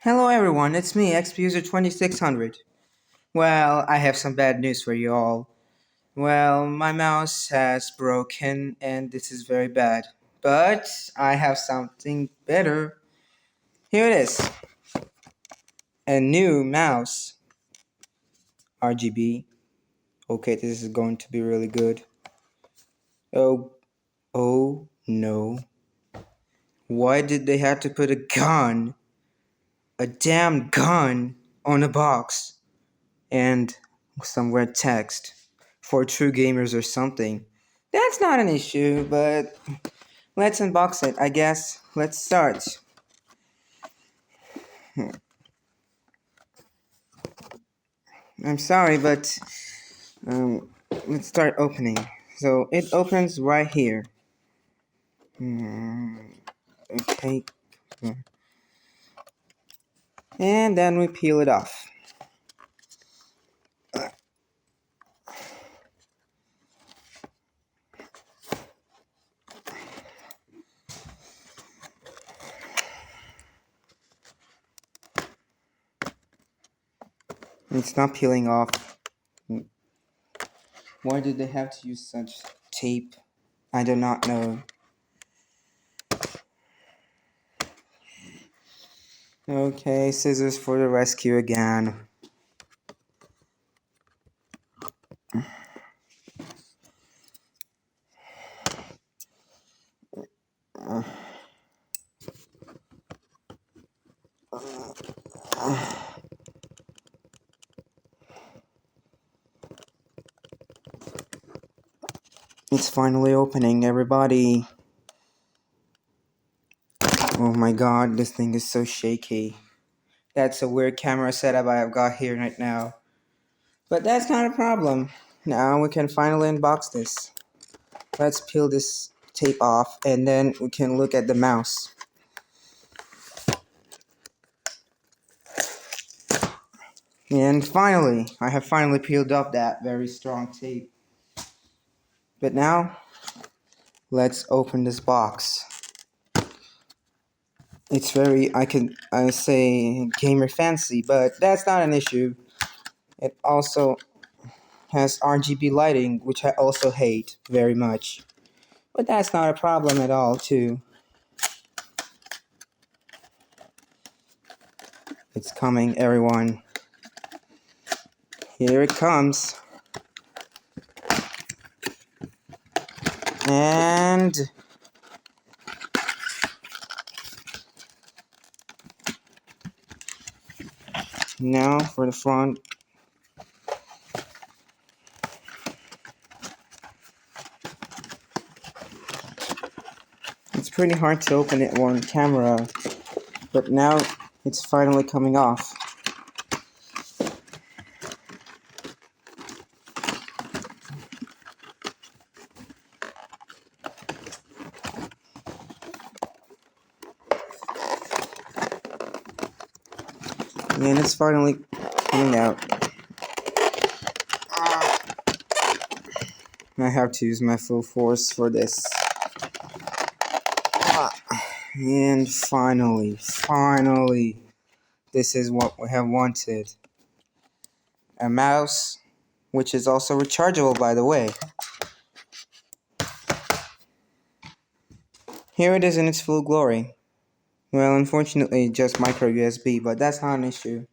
Hello everyone, it's me, XPuser2600. Well, I have some bad news for you all. Well, my mouse has broken and this is very bad. But I have something better. Here it is. A new mouse. RGB. Okay, this is going to be really good. Oh no. Why did they have to put a gun? A damn gun on a box. And some red text for true gamers or something. That's not an issue, but let's unbox it, I guess. Let's start. I'm sorry, but let's start opening. So it opens right here. Okay. And then we peel it off. It's not peeling off. Why did they have to use such tape? I do not know. Okay, scissors for the rescue again. It's finally opening, everybody. Oh my god, this thing is so shaky. That's a weird camera setup I've got here right now. But that's not a problem. Now we can finally unbox this. Let's peel this tape off and then we can look at the mouse. And finally, I have finally peeled off that very strong tape. But now, let's open this box. It's very, I say gamer fancy, but that's not an issue. It also has RGB lighting, which I also hate very much. But that's not a problem at all, too. It's coming, everyone. Here it comes. And now for the front. It's pretty hard to open it on camera, but now it's finally coming off. And it's finally coming out. I have to use my full force for this. And finally, this is what we have wanted. A mouse, which is also rechargeable, by the way. Here it is in its full glory. Well, unfortunately, just micro USB, but that's not an issue.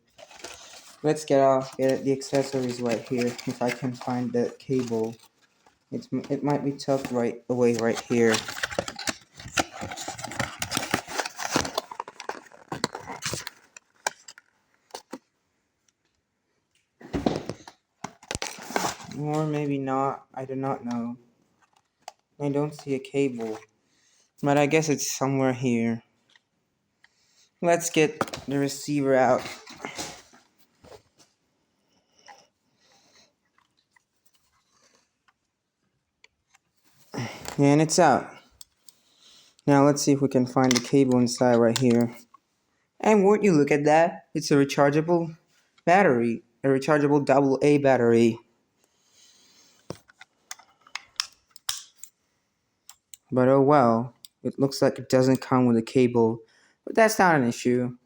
Let's get the accessories right here. If I can find the cable, it might be tucked right away right here. Or maybe not. I do not know. I don't see a cable, but I guess it's somewhere here. Let's get the receiver out. And it's out. Now let's see if we can find the cable inside right here. And won't you look at that? It's a rechargeable battery. A rechargeable AA battery. But oh well. It looks like it doesn't come with a cable. But that's not an issue.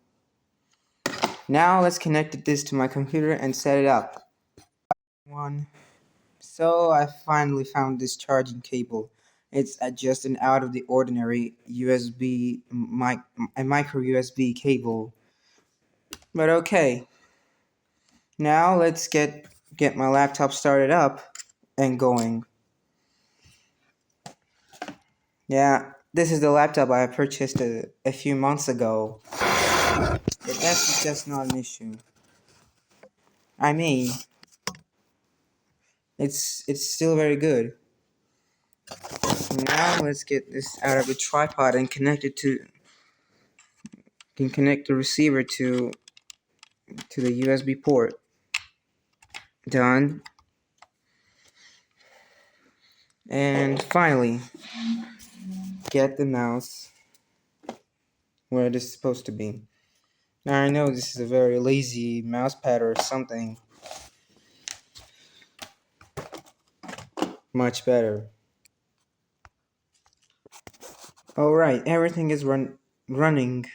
Now let's connect this to my computer and set it up. So I finally found this charging cable. It's just an out of the ordinary a micro USB cable. But okay. Now let's get my laptop started up and going. Yeah, this is the laptop I purchased a few months ago. But that's just not an issue. I mean, it's still very good. Now let's get this out of the tripod and connect the receiver to the USB port. Done. And finally, get the mouse where it is supposed to be. Now I know this is a very lazy mouse pad or something. Much better. Alright, everything is running.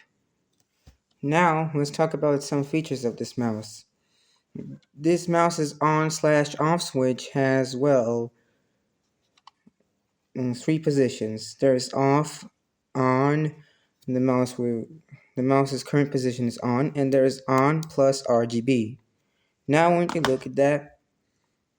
Now let's talk about some features of this mouse. This mouse's on/off switch has, well, in 3 positions. There's off, on, and the mouse's current position is on, and there's on plus RGB. Now when you look at that,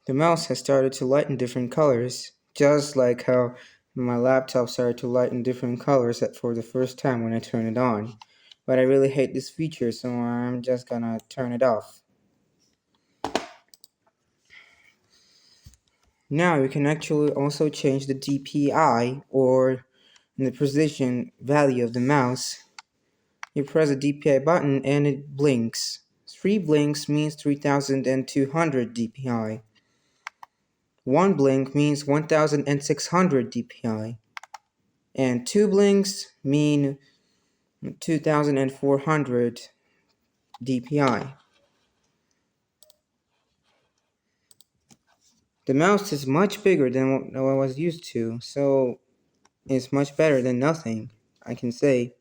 the mouse has started to light in different colors, just like how my laptop started to light in different colors for the first time when I turn it on. But I really hate this feature, so I'm just gonna turn it off. Now you can actually also change the DPI, or the precision value of the mouse. You press the DPI button and it blinks. 3 blinks means 3200 DPI. 1 blink means 1600 DPI. And 2 blinks mean 2400 DPI. The mouse is much bigger than what I was used to, so it's much better than nothing, I can say.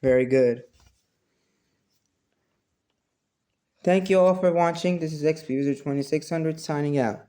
Very good. Thank you all for watching. This is XPuser2600 signing out.